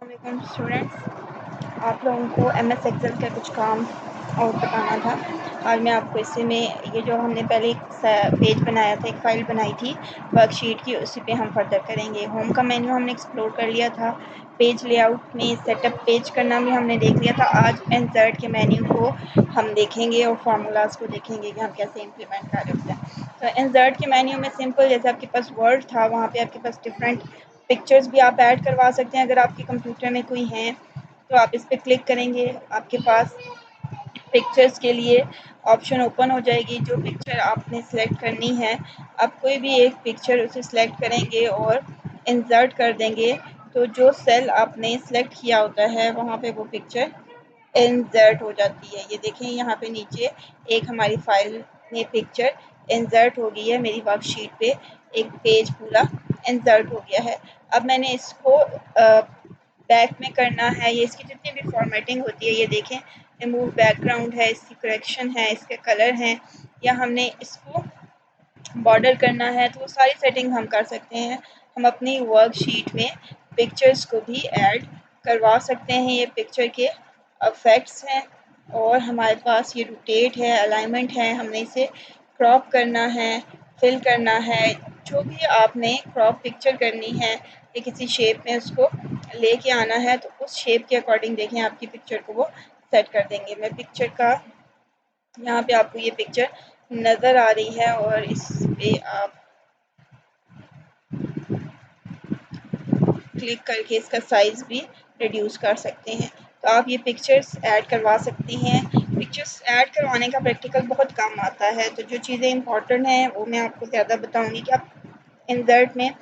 वालेकुम स्टूडेंट्स, आप लोगों को एमएस एक्सेल का कुछ काम और बताना था। आज मैं आपको इसी में ये जो हमने पहले एक पेज बनाया था, एक फ़ाइल बनाई थी वर्कशीट की, उसी पे हम फर्दर करेंगे। होम का मेन्यू हमने एक्सप्लोर कर लिया था, पेज लेआउट में सेटअप पेज करना भी हमने देख लिया था। आज इंसर्ट के मेन्यू को हम देखेंगे और फार्मूलाज को देखेंगे कि हम कैसे इम्प्लीमेंट कर सकते हैं। तो इंसर्ट के मेन्यू में सिंपल, जैसे आपके पास वर्ड था, वहाँ पे आपके पास डिफरेंट पिक्चर्स भी आप ऐड करवा सकते हैं। अगर आपके कंप्यूटर में कोई हैं तो आप इस पर क्लिक करेंगे, आपके पास पिक्चर्स के लिए ऑप्शन ओपन हो जाएगी। जो पिक्चर आपने सेलेक्ट करनी है, आप कोई भी एक पिक्चर उसे सेलेक्ट करेंगे और इंसर्ट कर देंगे, तो जो सेल आपने सेलेक्ट किया होता है वहाँ पे वो पिक्चर इंसर्ट हो जाती है। ये देखें, यहाँ पे नीचे एक हमारी फाइल में पिक्चर इंसर्ट हो गई है। मेरी वर्कशीट पे एक पेज पूरा इंसर्ट हो गया है। अब मैंने इसको बैक में करना है, ये इसकी जितनी भी फॉर्मेटिंग होती है, ये देखें, रिमूव बैकग्राउंड है, इसकी करेक्शन है, इसके कलर हैं, या हमने इसको बॉर्डर करना है, तो वो सारी सेटिंग हम कर सकते हैं। हम अपनी वर्कशीट में पिक्चर्स को भी ऐड करवा सकते हैं। ये पिक्चर के इफेक्ट्स हैं और हमारे पास ये रोटेट है, अलाइनमेंट है, हमने इसे क्रॉप करना है, फिल करना है। जो भी आपने क्रॉप पिक्चर करनी है या किसी शेप में उसको लेके आना है, तो उस शेप के अकॉर्डिंग देखें आपकी पिक्चर को वो सेट कर देंगे। मैं पिक्चर का, यहाँ पे आपको ये पिक्चर नज़र आ रही है और इस पे आप क्लिक करके इसका साइज़ भी रिड्यूस कर सकते हैं। तो आप ये पिक्चर्स ऐड करवा सकती हैं। पिक्चर्स ऐड करवाने का प्रैक्टिकल बहुत काम आता है, तो जो चीज़ें इंपॉर्टेंट हैं वो मैं आपको ज़्यादा बताऊंगी कि आप इंसर्ट में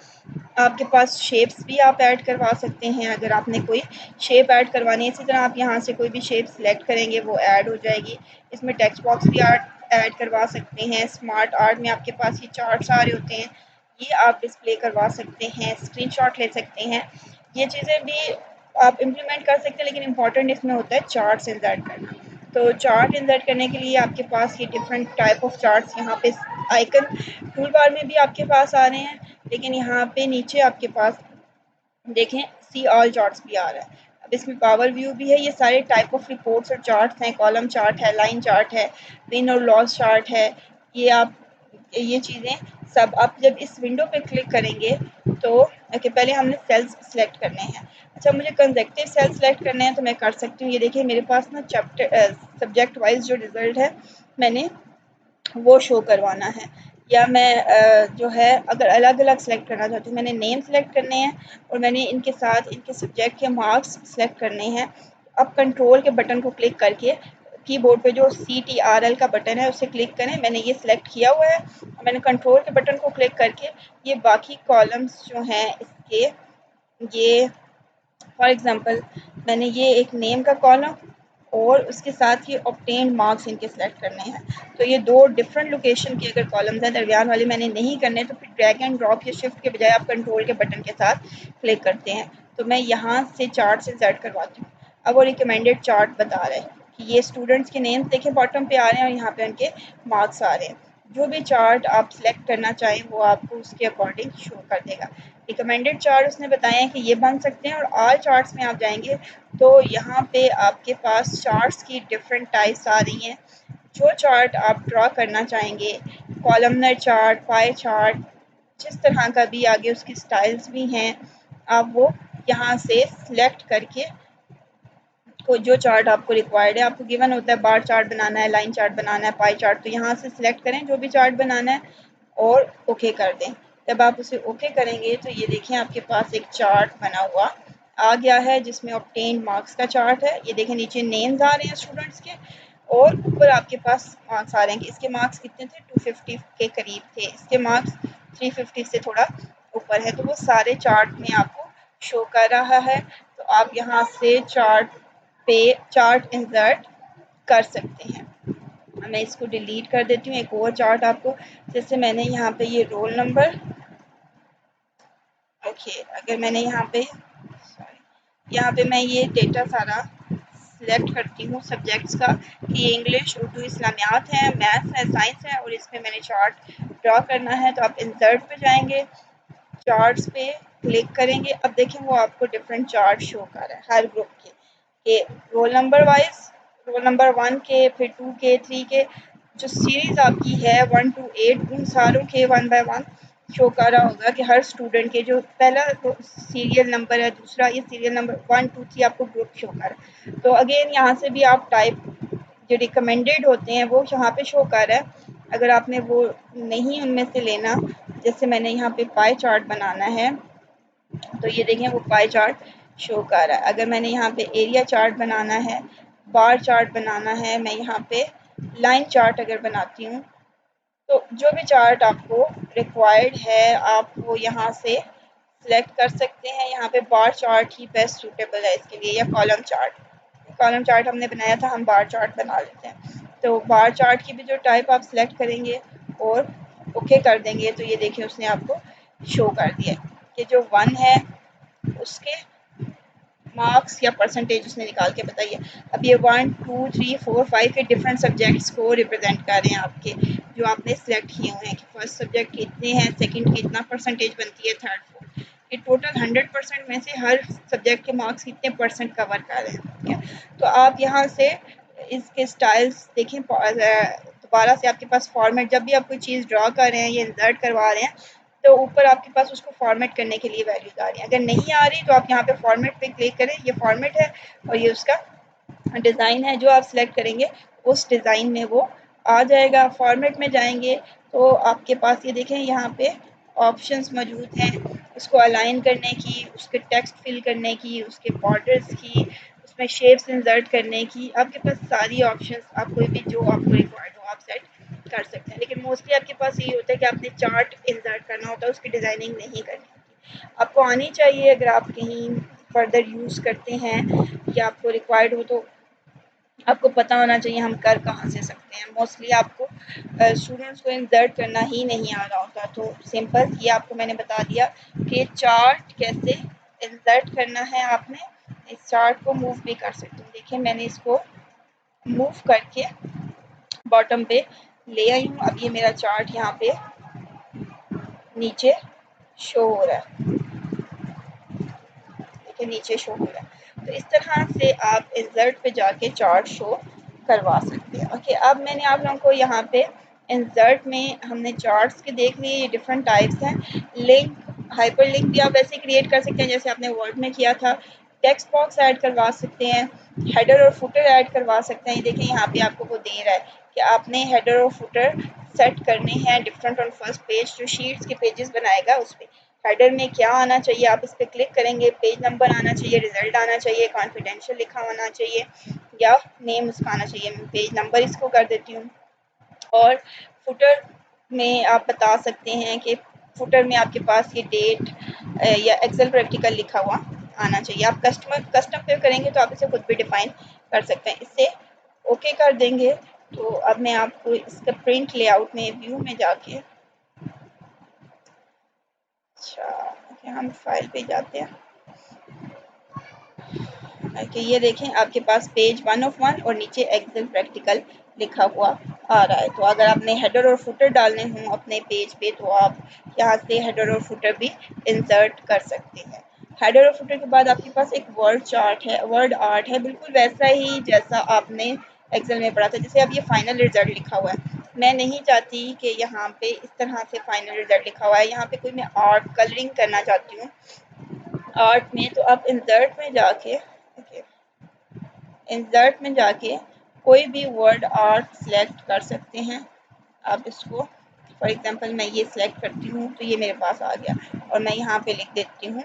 आपके पास शेप्स भी आप ऐड करवा सकते हैं। अगर आपने कोई शेप ऐड करवानी है, इसी तरह आप यहाँ से कोई भी शेप सिलेक्ट करेंगे वो ऐड हो जाएगी। इसमें टेक्स्ट बॉक्स भी ऐड करवा सकते हैं। स्मार्ट आर्ट में आपके पास ये चार्ट्स आ रहे होते हैं, ये आप डिस्प्ले करवा सकते हैं, स्क्रीनशॉट ले सकते हैं। ये चीज़ें भी आप इम्प्लीमेंट कर सकते हैं, लेकिन इंपॉर्टेंट इसमें होता है चार्ट्स इंसर्ट करना। तो चार्ट इंसर्ट करने के लिए आपके पास ये डिफरेंट टाइप ऑफ चार्ट्स यहाँ पे आइकन टूल बार में भी आपके पास आ रहे हैं, लेकिन यहाँ पे नीचे आपके पास देखें सी ऑल चार्ट्स भी आ रहा है। अब इसमें पावर व्यू भी है। ये सारे टाइप ऑफ रिपोर्ट्स और चार्ट्स हैं। कॉलम चार्ट है, लाइन चार्ट है, विन और लॉस चार्ट है। ये आप, ये चीज़ें सब आप जब इस विंडो पे क्लिक करेंगे तो ओके, पहले हमने सेल्स सेलेक्ट करने हैं। अच्छा, मुझे कंसेक्टिव सेल सेलेक्ट करने हैं तो मैं कर सकती हूँ। ये देखिए, मेरे पास ना चैप्टर सब्जेक्ट वाइज जो रिज़ल्ट है मैंने वो शो करवाना है, या मैं जो है अगर अलग अलग सेलेक्ट करना चाहती हूँ, मैंने नेम सेलेक्ट करने हैं और मैंने इनके साथ इनके सब्जेक्ट के मार्क्स सेलेक्ट करने हैं। अब कंट्रोल के बटन को क्लिक करके कीबोर्ड पे जो CTRL का बटन है उसे क्लिक करें। मैंने ये सिलेक्ट किया हुआ है और मैंने कंट्रोल के बटन को क्लिक करके ये बाकी कॉलम्स जो हैं इसके, ये फॉर एग्ज़ाम्पल मैंने ये एक नेम का कॉलम और उसके साथ ही ऑब्टेन्ड मार्क्स इनके सेलेक्ट करने हैं। तो ये दो डिफरेंट लोकेशन के अगर कॉलम्स हैं, दरमियान वाले मैंने नहीं करने, तो फिर ड्रैग एंड ड्रॉप या शिफ्ट के बजाय आप कंट्रोल के बटन के साथ क्लिक करते हैं। तो मैं यहाँ से चार्ट इंसर्ट करवाती हूँ। अब वो रिकमेंडेड चार्ट बता रहा है कि ये स्टूडेंट्स के नेम्स देखें बॉटम पे आ रहे हैं और यहाँ पे उनके मार्क्स आ रहे हैं। जो भी चार्ट आप सिलेक्ट करना चाहें वो आपको उसके अकॉर्डिंग शो कर देगा। रिकमेंडेड चार्ट उसने बताया है कि ये बन सकते हैं, और ऑल चार्ट्स में आप जाएंगे तो यहाँ पे आपके पास चार्ट्स की डिफरेंट टाइप्स आ रही हैं। जो चार्ट आप ड्रॉ करना चाहेंगे, कॉलमनर चार्ट, पाई चार्ट, जिस तरह का भी आगे उसकी स्टाइल्स भी हैं, आप वो यहाँ से सिलेक्ट करके को जो चार्ट आपको रिक्वायर्ड है, आपको गिवन होता है बार चार्ट बनाना है, लाइन चार्ट बनाना है, पाई चार्ट, तो यहाँ से सिलेक्ट करें जो भी चार्ट बनाना है और ओके कर दें। जब आप उसे ओके करेंगे तो ये देखें आपके पास एक चार्ट बना हुआ आ गया है जिसमें ऑब्टेन्ड मार्क्स का चार्ट है। ये देखें, नीचे नेम्स आ रहे हैं स्टूडेंट्स के और ऊपर आपके पास मार्क्स आ रहे हैं कि इसके मार्क्स कितने थे, 250 के करीब थे, इसके मार्क्स 350 से थोड़ा ऊपर है। तो वो सारे चार्ट में आपको शो कर रहा है। तो आप यहाँ से चार्ट इंसर्ट कर सकते हैं। मैं इसको डिलीट कर देती हूँ। एक और चार्ट आपको, जैसे मैंने यहाँ पे ये रोल नंबर, ओके, अगर मैंने यहाँ पे मैं ये डेटा सारा सिलेक्ट करती हूँ सब्जेक्ट्स का कि इंग्लिश, उर्दू, इस्लामियात है, मैथ्स है, साइंस है, और इसमें मैंने चार्ट ड्रॉ करना है, तो आप इंसर्ट पे जाएंगे, चार्ट्स पे क्लिक करेंगे। अब देखें वो आपको डिफरेंट चार्ट शो कर रहा है हर ग्रुप के roll number wise, roll number 1 के, फिर 2 के, 3 के, जो सीरीज आपकी है 1 to 8 उन सारों के 1 बाय 1 शो कर रहा होगा कि हर स्टूडेंट के जो पहला तो सीरियल नंबर है, दूसरा ये सीरियल नंबर 1 2 3 आपको ग्रुप शो कर रहा है। तो अगेन यहाँ से भी आप टाइप जो रिकमेंडेड होते हैं वो यहाँ पे शो कर रहा है। अगर आपने वो नहीं उनमें से लेना, जैसे मैंने यहाँ पे पाई चार्ट बनाना है तो ये देखें वो पाई चार्ट शो कर रहा है। अगर मैंने यहाँ पे एरिया चार्ट बनाना है, बार चार्ट बनाना है, मैं यहाँ पे लाइन चार्ट अगर बनाती हूँ, तो जो भी चार्ट आपको रिक्वायर्ड है आप वो यहाँ से सिलेक्ट कर सकते हैं। यहाँ पे बार चार्ट ही बेस्ट सूटेबल है इसके लिए, या कॉलम चार्ट। कॉलम चार्ट हमने बनाया था, हम बार चार्ट बना लेते हैं। तो बार चार्ट की भी जो टाइप आप सिलेक्ट करेंगे और ओके कर देंगे तो ये देखिए उसने आपको शो कर दिया कि जो 1 है उसके मार्क्स या परसेंटेज उसने निकाल के बताइए। अब ये 1 2 3 4 5 के डिफरेंट सब्जेक्ट्स को रिप्रेजेंट कर रहे हैं आपके, जो आपने सेलेक्ट किए हुए हैं कि फर्स्ट सब्जेक्ट कितने हैं, सेकंड की इतना परसेंटेज बनती है, थर्ड फोर्थ। ये टोटल 100% में से हर सब्जेक्ट के मार्क्स कितने परसेंट कवर कर रहे हैं, ठीक है। तो आप यहाँ से इसके स्टाइल्स देखें, दोबारा से आपके पास फॉर्मेट, जब भी आप कोई चीज़ ड्रा कर रहे हैं या इंसर्ट करवा रहे हैं तो ऊपर आपके पास उसको फॉर्मेट करने के लिए वैल्यूज आ रही है। अगर नहीं आ रही तो आप यहाँ पे फॉर्मेट पे क्लिक करें, ये फॉर्मेट है और ये उसका डिज़ाइन है, जो आप सिलेक्ट करेंगे उस डिज़ाइन में वो आ जाएगा। फॉर्मेट में जाएंगे तो आपके पास ये देखें यहाँ पे ऑप्शंस मौजूद हैं उसको अलाइन करने की, उसके टेक्स्ट फिल करने की, उसके बॉर्डर्स की, उसमें शेप्स इंसर्ट करने की। आपके पास सारी ऑप्शंस, आप कोई भी जो आपको रिक्वायर्ड हो आप सेट कर सकते हैं। लेकिन मोस्टली आपके पास यही होता है कि आपने चार्ट इंसर्ट करना होता है, उसकी डिज़ाइनिंग नहीं करनी होती। आपको आनी चाहिए अगर आप कहीं फर्दर यूज़ करते हैं या आपको रिक्वायर्ड हो तो आपको पता होना चाहिए हम कर कहाँ से सकते हैं। मोस्टली आपको स्टूडेंट्स को इंसर्ट करना ही नहीं आ रहा होता, तो सिंपल ये आपको मैंने बता दिया कि चार्ट कैसे इंसर्ट करना है। आपने इस चार्ट को मूव भी कर सकते हैं। देखिए मैंने इसको मूव करके बॉटम पे ले आई हूँ। अब ये मेरा चार्ट यहाँ पे नीचे शो हो रहा है, देखिए नीचे शो हो रहा है। तो इस तरह से आप इंसर्ट पे जाके चार्ट शो करवा सकते हैं। ओके, अब मैंने आप लोगों को यहाँ पे इंसर्ट में हमने चार्ट्स के देख लिए, ये डिफरेंट टाइप्स हैं। लिंक, हाइपर लिंक भी आप ऐसे क्रिएट कर सकते हैं जैसे आपने वर्ड में किया था। टेक्स्ट बॉक्स ऐड करवा सकते हैं, हेडर और फुटर ऐड करवा सकते हैं। देखिए यहाँ पे आपको वो दे रहा है कि आपने हेडर और फुटर सेट करने हैं डिफरेंट ऑन फर्स्ट पेज, जो शीट्स के पेजेस बनाएगा उस पर हेडर में क्या आना चाहिए, आप इस पर क्लिक करेंगे, पेज नंबर आना चाहिए, रिजल्ट आना चाहिए, कॉन्फिडेंशियल लिखा होना चाहिए या नेम उसका आना चाहिए। मैं पेज नंबर इसको कर देती हूँ। और फुटर में आप बता सकते हैं कि फुटर में आपके पास ये डेट या एक्सेल प्रैक्टिकल लिखा हुआ आना चाहिए। आप कस्टम पे करेंगे तो आप इसे खुद भी डिफाइन कर सकते हैं। इससे ओके कर देंगे तो अब मैं आपको इसका प्रिंट लेआउट में व्यू में जाके, अच्छा हम फाइल पे जाते हैं। ओके, ये देखें आपके पास पेज 1 ऑफ 1 और नीचे एक्सेल प्रैक्टिकल लिखा हुआ आ रहा है। तो अगर आपने हेडर और फुटर डालने हों अपने पेज पे तो आप यहाँ से हेडर और फुटर भी इंसर्ट कर सकते हैं। हेडर और फुटर के बाद आपके पास एक वर्ड चार्ट है, वर्ड आर्ट है, बिल्कुल वैसा ही जैसा आपने एक्सेल में पढ़ा था। जैसे अब ये फाइनल रिजल्ट लिखा हुआ है, मैं नहीं चाहती कि यहाँ पे इस तरह से फाइनल रिजल्ट लिखा हुआ है, यहाँ पे कोई मैं आर्ट कलरिंग करना चाहती हूँ आर्ट में, तो आप इंसर्ट में जाके, इंसर्ट में जाके कोई भी वर्ड आर्ट सेलेक्ट कर सकते हैं। आप इसको फॉर एग्जांपल मैं ये सिलेक्ट करती हूँ तो ये मेरे पास आ गया और मैं यहाँ पे लिख देती हूँ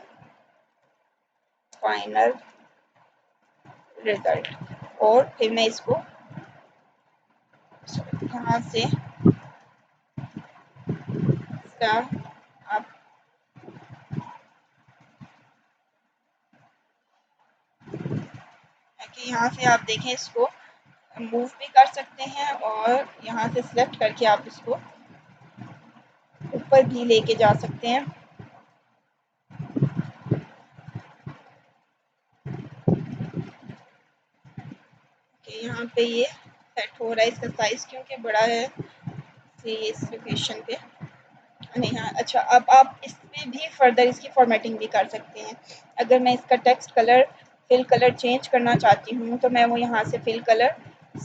फाइनल रिजल्ट, और फिर मैं इसको यहाँ से इसका आप कि यहाँ से आप देखें इसको मूव भी कर सकते हैं और यहाँ से सिलेक्ट करके आप इसको ऊपर भी लेके जा सकते हैं। कि यहाँ पे ये सेट हो रहा है, इसका साइज क्योंकि बड़ा है इसलिए इस लोकेशन पे नहीं। हाँ अच्छा, अब आप इस इसमें भी फर्दर इसकी फॉर्मेटिंग भी कर सकते हैं। अगर मैं इसका text colour fill colour change करना चाहती हूँ तो मैं वो यहाँ से फिल कलर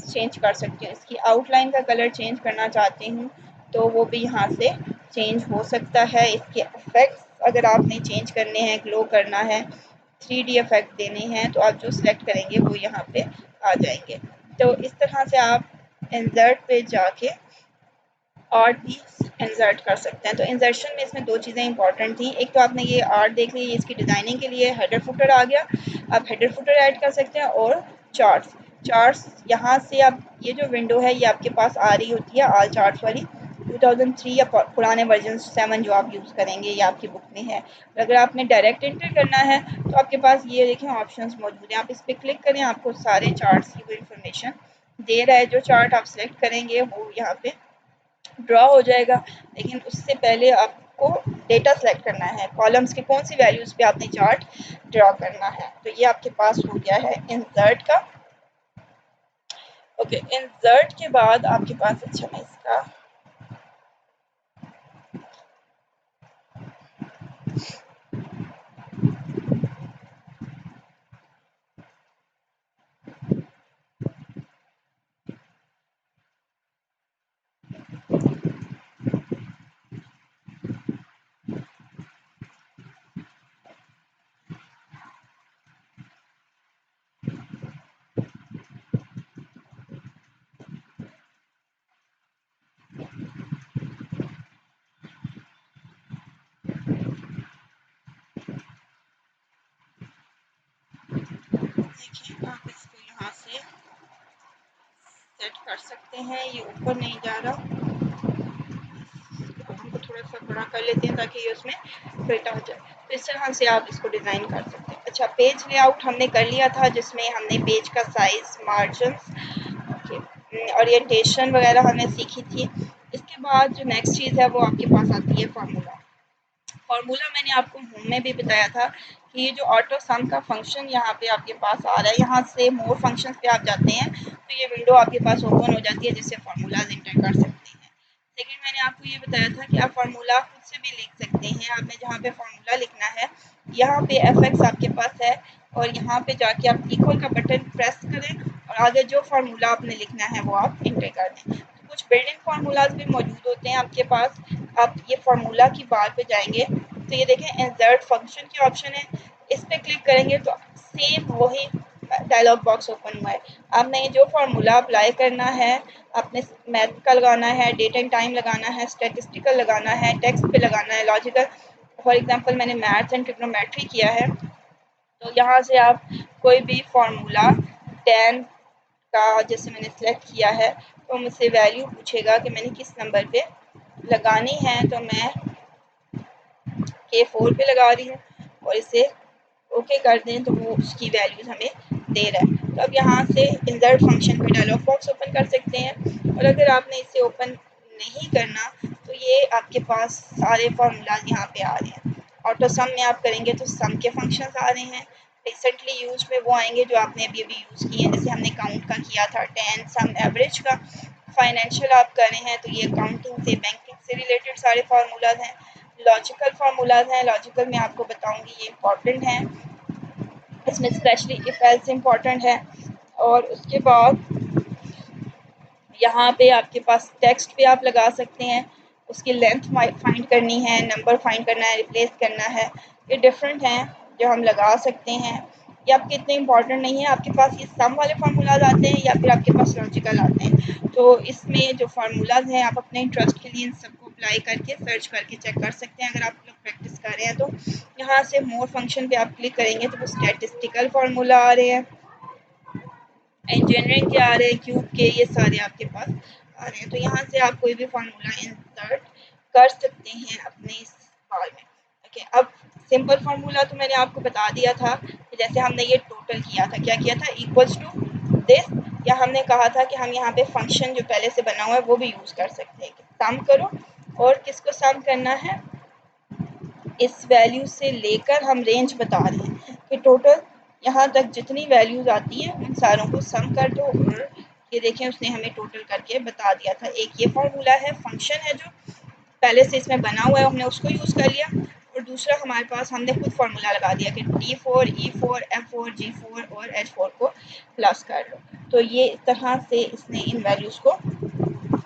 चेंज कर सकती हूँ। इसकी आउटलाइन का कलर चेंज करना चाहती हूँ तो वो भी यहाँ से चेंज हो सकता है। इसके इफेक्ट्स अगर आपने चेंज करने हैं, ग्लो करना है, 3D इफेक्ट देने हैं तो आप जो सिलेक्ट करेंगे वो यहाँ पे आ जाएंगे। तो इस तरह से आप इंसर्ट पे जाके आर्ट भी इंसर्ट कर सकते हैं। तो इंसर्शन में इसमें दो चीज़ें इंपॉर्टेंट थी। एक तो आपने ये आर्ट देख ली, इसकी डिज़ाइनिंग के लिए हेडर फुटर आ गया, आप हेडर फुटर ऐड कर सकते हैं। और चार्ट्स, चार्ट्स यहाँ से आप ये जो विंडो है ये आपके पास आ रही होती है ऑल चार्ट्स वाली, 2003 या पुराने वर्जन 7 जो आप यूज़ करेंगे ये आपकी बुक में है। अगर आपने डायरेक्ट एंटर करना है तो आपके पास ये देखें ऑप्शंस मौजूद हैं, आप इस पर क्लिक करें, आपको सारे चार्ट्स की वो इन्फॉर्मेशन दे रहा है। जो चार्ट आप सेलेक्ट करेंगे वो यहाँ पे ड्रॉ हो जाएगा, लेकिन उससे पहले आपको डेटा सेलेक्ट करना है, कॉलम्स के कौन सी वैल्यूज़ पे आपने चार्ट ड्रॉ करना है। तो ये आपके पास हो गया है इंसर्ट का। ओके, इंसर्ट के बाद आपके पास, अच्छा मैं इसका देखिए, आप इसको यहाँ से सेट कर सकते हैं। ये ऊपर नहीं जा रहा, हमको थोड़ा सा बड़ा कर लेते हैं ताकि ये उसमें फिट हो जाए। तो इस तरह से आप इसको डिज़ाइन कर सकते हैं। अच्छा, पेज लेआउट हमने कर लिया था जिसमें हमने पेज का साइज़, मार्जिन, ओरिएंटेशन वगैरह हमने सीखी थी। इसके बाद जो नेक्स्ट चीज़ है वो आपके पास आती है फार्मूला। फार्मूला मैंने आपको होम में भी बताया था कि ये जो ऑटो सम का फंक्शन यहाँ पे आपके पास आ रहा है, यहाँ से मोर फंक्शंस पे आप जाते हैं तो ये विंडो आपके पास ओपन हो जाती है जिससे फार्मूलाज एंटर कर सकते हैं। लेकिन मैंने आपको ये बताया था कि आप फार्मूला खुद से भी लिख सकते हैं। आपने जहाँ पे फार्मूला लिखना है यहाँ पे fx आपके पास है और यहाँ पे जाके आप इक्वल का बटन प्रेस करें और आगे जो फार्मूला आपने लिखना है वो आप एंटर कर दें। तो कुछ बिल्डिंग फार्मूलाज भी मौजूद होते हैं आपके पास। आप ये फार्मूला की बार पे जाएंगे तो ये देखें इंसर्ट फंक्शन की ऑप्शन है, इस पर क्लिक करेंगे तो सेम वही डायलॉग बॉक्स ओपन हुआ है। आपने जो फार्मूला अप्लाई करना है, आपने मैथ का लगाना है, डेट एंड टाइम लगाना है, स्टैटिस्टिकल लगाना है, टेक्स्ट पे लगाना है, लॉजिकल। फॉर एग्जांपल मैंने मैथ्स एंड ट्रिग्नोमेट्री किया है तो यहाँ से आप कोई भी फार्मूला 10 का जैसे मैंने सेलेक्ट किया है तो मुझसे वैल्यू पूछेगा कि मैंने किस नंबर पे लगानी है, तो मैं K4 पे लगा रही हूँ और इसे ओके कर दें तो वो उसकी वैल्यूज हमें दे रहा है। तो अब यहाँ से इंसर्ट फंक्शन पे डायलॉग बॉक्स ओपन कर सकते हैं। और अगर आपने इसे ओपन नहीं करना तो ये आपके पास सारे फार्मूलाज यहाँ पे आ रहे हैं। ऑटो सम में आप करेंगे तो सम के फंक्शंस आ रहे हैं। रिसेंटली यूज में वो आएंगे जो आपने अभी अभी यूज़ किए हैं, जैसे हमने काउंट का किया था 10, सम एवरेज का। फाइनेंशियल आप कर रहे हैं तो ये अकाउंटिंग से, बैंकिंग से रिलेटेड सारे फार्मूलाज हैं। लॉजिकल फार्मूलाज हैं, लॉजिकल में आपको बताऊंगी ये इंपॉर्टेंट हैं, इसमें स्पेशली इफ एल्स इम्पॉर्टेंट है। और उसके बाद यहाँ पे आपके पास टेक्स्ट पे आप लगा सकते हैं, उसकी लेंथ फाइंड करनी है, नंबर फाइंड करना है, रिप्लेस करना है, ये डिफरेंट हैं जो हम लगा सकते हैं। ये आपके इतने इंपॉर्टेंट नहीं है, आपके पास ये सम वाले फार्मूलाज आते हैं या फिर आपके पास लॉजिकल आते हैं। तो इसमें जो फार्मूलाज हैं आप अपने इंटरेस्ट के लिए इन सबको अप्लाई करके सर्च करके चेक कर सकते हैं अगर आप लोग प्रैक्टिस कर रहे हैं तो। यहाँ से मोर फंक्शन पे आप क्लिक करेंगे तो वो स्टैटिस्टिकल फार्मूला आ रहे हैं, इंजीनियरिंग के आ रहे हैं, क्यूब के, ये सारे आपके पास आ रहे हैं। तो यहाँ से आप कोई भी फार्मूला इंसर्ट कर सकते हैं अपने इस बार में। ओके, अब सिंपल फार्मूला तो मैंने आपको बता दिया था कि जैसे हमने ये टोटल किया था, क्या किया था, इक्वल्स टू दिस, या हमने कहा था कि हम यहाँ पे फंक्शन जो पहले से बना हुआ है वो भी यूज़ कर सकते हैं कि सम करो, और किसको सम करना है, इस वैल्यू से लेकर हम रेंज बता रहे हैं कि टोटल यहाँ तक जितनी वैल्यूज आती हैं उन सारों को सम कर दो। और ये देखें उसने हमें टोटल करके बता दिया था। एक ये फार्मूला है, फंक्शन है जो पहले से इसमें बना हुआ है, हमने उसको यूज़ कर लिया। और दूसरा हमारे पास हमने खुद फार्मूला लगा दिया कि D4, E4, F4, G4 और H4 को प्लस कर लो। तो ये इस तरह से इसने इन वैल्यूज़ को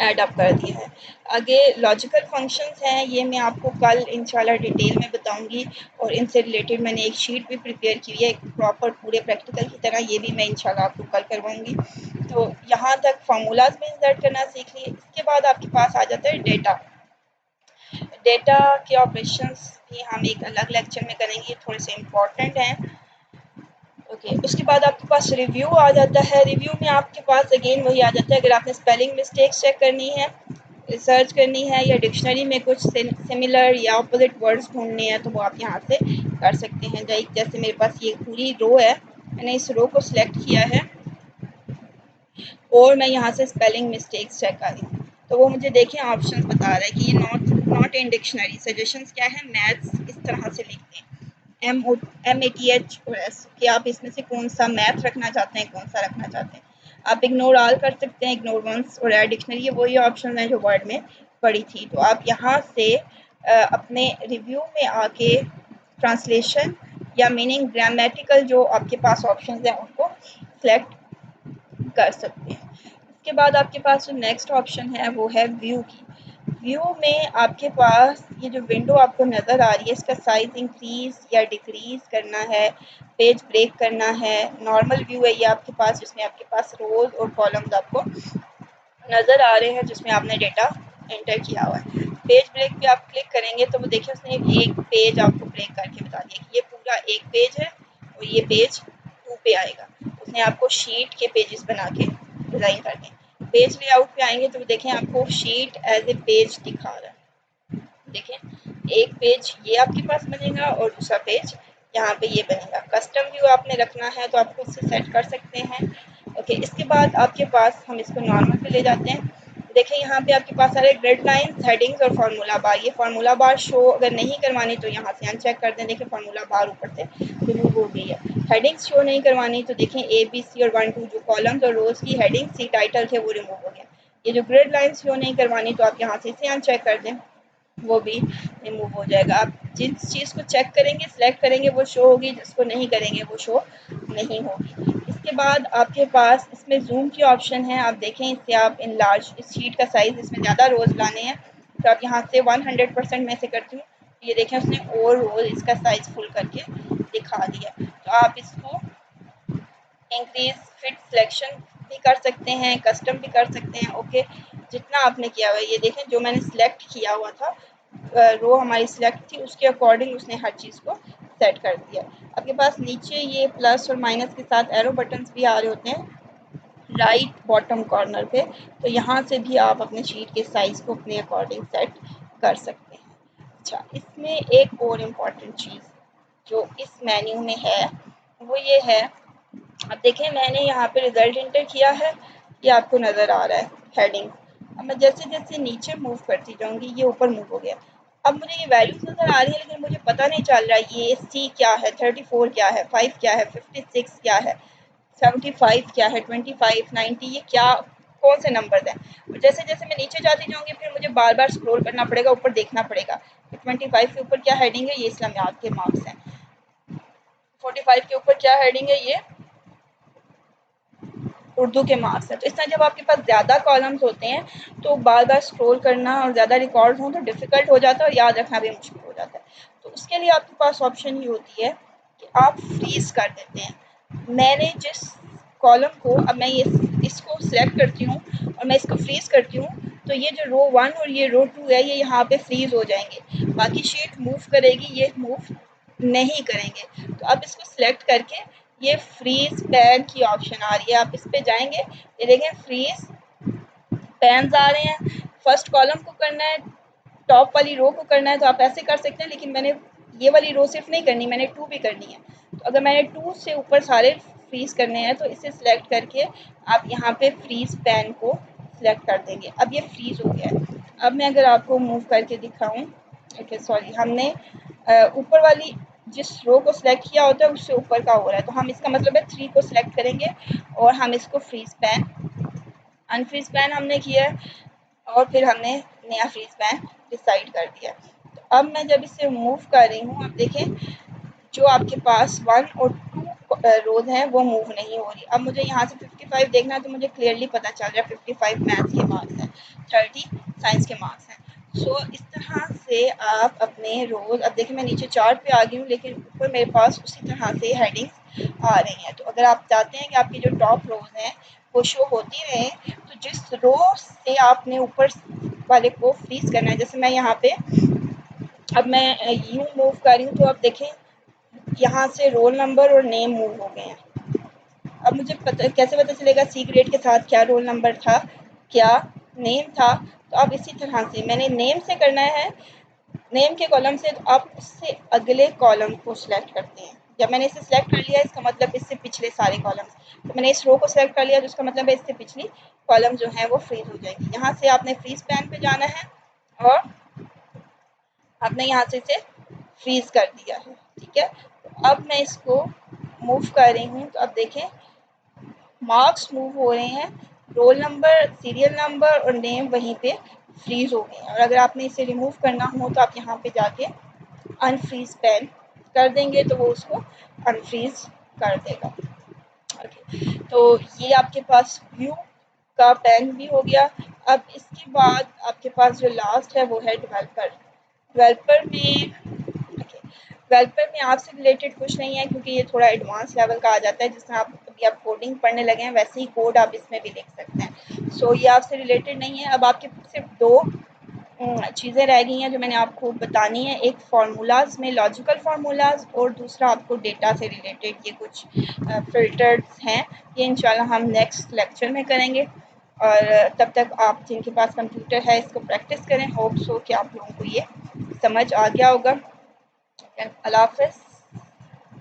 ऐड अप कर दिया है। आगे लॉजिकल फंक्शंस हैं, ये मैं आपको कल इंशाल्लाह डिटेल में बताऊंगी और इनसे रिलेटेड मैंने एक शीट भी प्रिपेयर की है प्रॉपर पूरे प्रैक्टिकल की तरह, ये भी मैं इंशाल्लाह आपको कल करवाऊंगी। तो यहाँ तक फार्मूलाज में इंसर्ट करना सीख लिए। इसके बाद आपके पास आ जाता है डेटा। डेटा के ऑपरेशंस भी हम एक अलग लेक्चर में करेंगे, थोड़े से इम्पॉर्टेंट हैं। ओके, उसके बाद आपके पास रिव्यू आ जाता है। रिव्यू में आपके पास अगेन वही आ जाता है, अगर आपने स्पेलिंग मिस्टेक्स चेक करनी है, रिसर्च करनी है या डिक्शनरी में कुछ सिमिलर या अपोजिट वर्ड्स ढूंढने हैं तो वो आप यहाँ से कर सकते हैं। जैसे मेरे पास ये पूरी रो है, मैंने इस रो को सिलेक्ट किया है और मैं यहाँ से स्पेलिंग मिस्टेक्स चेक कर रही हूँ, तो वो मुझे देखें ऑप्शंस बता रहा है कि ये नॉट इन डिक्शनरी। सजेशंस क्या है, मैथ्स इस तरह से लिखते हैं MATH और S, कि आप इसमें से कौन सा मैथ रखना चाहते हैं, कौन सा रखना चाहते हैं। आप इग्नोर ऑल कर सकते हैं, इग्नोर वंस और ऐड डिक्शनरी, ये वही ऑप्शन है जो वर्ड में पड़ी थी। तो आप यहाँ से अपने रिव्यू में आके ट्रांसलेशन या मीनिंग ग्रामेटिकल जो आपके पास ऑप्शन हैं उनको सेलेक्ट कर सकते हैं। उसके बाद आपके पास जो नेक्स्ट ऑप्शन है वो है व्यू की। व्यू में आपके पास ये जो विंडो आपको नज़र आ रही है, इसका साइज इंक्रीज या डिक्रीज करना है, पेज ब्रेक करना है। नॉर्मल व्यू है ये आपके पास, जिसमें आपके पास रोज और कॉलम्स आपको नज़र आ रहे हैं जिसमें आपने डेटा एंटर किया हुआ है। पेज ब्रेक पे आप क्लिक करेंगे तो वो देखिए उसने एक पेज आपको ब्रेक करके बता दिया कि ये पूरा एक पेज है और ये पेज 2 पे आएगा। उसने आपको शीट के पेजेस बना के डिज़ाइन कर दिए। पेज लेआउट पे आएंगे तो देखें आपको शीट एज ए पेज दिखा रहा है। देखें एक पेज ये आपके पास बनेगा और दूसरा पेज यहाँ पे ये बनेगा। कस्टम व्यू आपने रखना है तो आप खुद से सेट कर सकते हैं। ओके, इसके बाद आपके पास हम इसको नॉर्मल पे ले जाते हैं। देखें यहाँ पे आपके पास सारे ग्रिड लाइंस, हेडिंग्स और फार्मूला बार। ये फार्मूला बार शो अगर नहीं करवानी तो यहाँ से अनचेक कर दें। देखिए फार्मूला बार ऊपर से रिमूव हो गई है। हेडिंग्स शो नहीं करवानी तो देखें ABC और 1 2 जो कॉलम्स और रोज की हेडिंग सी टाइटल थे वो रिमूव हो गया। ये जो ग्रिड लाइंस शो नहीं करवानी तो आप यहाँ से इसे अनचेक कर दें, वो भी रिमूव हो जाएगा। आप जिस चीज़ को चेक करेंगे, सिलेक्ट करेंगे वो शो होगी, जिसको नहीं करेंगे वो शो नहीं होगी। इसके बाद आपके पास इसमें जूम की ऑप्शन है। आप देखें इससे आप इन लार्ज इस शीट का साइज़ इसमें ज़्यादा रोज़ लाने हैं तो आप यहाँ से 100% में से करती हूँ। ये देखें उसने और रोज़ इसका साइज़ फुल करके दिखा दिया। तो आप इसको इंक्रीज फिट सिलेक्शन भी कर सकते हैं, कस्टम भी कर सकते हैं। ओके, जितना आपने किया हुआ है ये देखें, जो मैंने सिलेक्ट किया हुआ था रो हमारी सिलेक्ट थी उसके अकॉर्डिंग उसने हर चीज़ को सेट कर दिया। आपके पास नीचे ये प्लस और माइनस के साथ एरो बटन्स भी आ रहे होते हैं राइट बॉटम कॉर्नर पे, तो यहाँ से भी आप अपने शीट के साइज़ को अपने अकॉर्डिंग सेट कर सकते हैं। अच्छा, इसमें एक और इम्पॉर्टेंट चीज़ जो इस मेन्यू में है वो ये है, अब देखें मैंने यहाँ पे रिजल्ट इंटर किया है, ये आपको नज़र आ रहा है हेडिंग। अब मैं जैसे जैसे नीचे मूव करती जाऊँगी ये ऊपर मूव हो गया। अब मुझे ये वैल्यूज नज़र आ रही है लेकिन मुझे पता नहीं चल रहा है ये C क्या है, 34 क्या है, 5 क्या है, 56 क्या है, 75 क्या है, 25 90 ये क्या कौन से नंबर हैं। और जैसे जैसे मैं नीचे जाती जाऊँगी फिर मुझे बार बार स्क्रॉल करना पड़ेगा, ऊपर देखना पड़ेगा कि 25 के ऊपर क्या हेडिंग है, ये इस्लामियात के मार्क्स हैं। 45 के ऊपर क्या हेडिंग है, ये उर्दू के मार्क्स हैं। तो इस तरह जब आपके पास ज़्यादा कॉलम्स होते हैं तो बार बार स्क्रॉल करना और ज़्यादा रिकॉर्ड हों तो डिफ़िकल्ट हो जाता है और याद रखना भी मुश्किल हो जाता है। तो उसके लिए आपके पास ऑप्शन ये होती है कि आप फ्रीज़ कर देते हैं। मैंने जिस कॉलम को अब मैं ये इसको सिलेक्ट करती हूँ और मैं इसको फ्रीज़ करती हूँ तो ये जो रो 1 और ये रो 2 है ये यहाँ पे फ्रीज़ हो जाएंगे, बाकी शीट मूव करेगी, ये मूव नहीं करेंगे। तो आप इसको सिलेक्ट करके ये फ्रीज पैन की ऑप्शन आ रही है, आप इस पे जाएंगे, ये देखें फ्रीज पैन्स आ रहे हैं। फर्स्ट कॉलम को करना है, टॉप वाली रो को करना है तो आप ऐसे कर सकते हैं, लेकिन मैंने ये वाली रो सिर्फ नहीं करनी, मैंने 2 भी करनी है। तो अगर मैंने 2 से ऊपर सारे फ्रीज करने हैं तो इसे सिलेक्ट करके आप यहाँ पे फ्रीज पैन को सिलेक्ट कर देंगे। अब ये फ्रीज हो गया है। अब मैं अगर आपको मूव करके दिखाऊँ, ओके सॉरी, हमने ऊपर वाली जिस रो को सिलेक्ट किया होता है उससे ऊपर का हो रहा है, तो हम इसका मतलब है 3 को सिलेक्ट करेंगे और हम इसको फ्रीज पैन अनफ्रीज पैन हमने किया है और फिर हमने नया फ्रीज पैन डिसाइड कर दिया। तो अब मैं जब इसे मूव कर रही हूँ, अब देखें जो आपके पास 1 और 2 रोज हैं वो मूव नहीं हो रही। अब मुझे यहाँ से 55 देखना है तो मुझे क्लियरली पता चल रहा है 55 मैथ्स के मार्क्स हैं, 30 साइंस के मार्क्स हैं। सो इस तरह से आप अपने रोज, अब देखिए मैं नीचे चार्ट पे आ गई हूँ लेकिन ऊपर मेरे पास उसी तरह से हेडिंग्स आ रही हैं। तो अगर आप चाहते हैं कि आपकी जो टॉप रोज हैं वो शो होती रहे, तो जिस रो से आपने ऊपर वाले को फ्रीज करना है, जैसे मैं यहाँ पे अब मैं यूँ मूव कर रही हूँ तो आप देखें यहाँ से रोल नंबर और नेम मूव हो गए हैं। अब मुझे पता कैसे पता चलेगा सी ग्रेड के साथ क्या रोल नंबर था, क्या नेम था। तो अब इसी तरह से मैंने नेम से करना है, नेम के कॉलम से तो आप उससे अगले कॉलम को सिलेक्ट करते हैं। जब मैंने इसे सिलेक्ट कर लिया इसका मतलब इससे पिछले सारे कॉलम्स, तो मैंने इस रो को सिलेक्ट कर लिया जिसका मतलब है इससे पिछली कॉलम जो है वो फ्रीज हो जाएगी। यहाँ से आपने फ्रीज पैन पे जाना है और आपने यहाँ से इसे फ्रीज कर दिया है, ठीक है। तो अब मैं इसको मूव कर रही हूँ तो अब देखें मार्क्स मूव हो रहे हैं, रोल नंबर, सीरियल नंबर और नेम वहीं पे फ्रीज हो गए हैं। और अगर आपने इसे रिमूव करना हो तो आप यहाँ पे जाके अनफ्रीज पेन कर देंगे तो वो उसको अनफ्रीज कर देगा। ओके, तो ये आपके पास व्यू का पेन भी हो गया। अब इसके बाद आपके पास जो लास्ट है वो है डेवलपर। डेवलपर में डेवलपर में आपसे रिलेटेड कुछ नहीं है क्योंकि ये थोड़ा एडवांस लेवल का आ जाता है। जिसमें आप अभी आप कोडिंग पढ़ने लगे हैं वैसे ही कोड आप इसमें भी लिख सकते हैं। सो ये आपसे रिलेटेड नहीं है। अब आपके सिर्फ दो चीज़ें रह गई हैं जो मैंने आपको बतानी है। एक फार्मूलाज में लॉजिकल फार्मूलाज और दूसरा आपको डेटा से रिलेटेड ये कुछ फिल्टर्स हैं। ये इंशाल्लाह हम नेक्स्ट लेक्चर में करेंगे। और तब तक आप जिनके पास कंप्यूटर है इसको प्रैक्टिस करें। होप सो कि आप लोगों को ये समझ आ गया होगा। अल्लाह हाफ़िज़।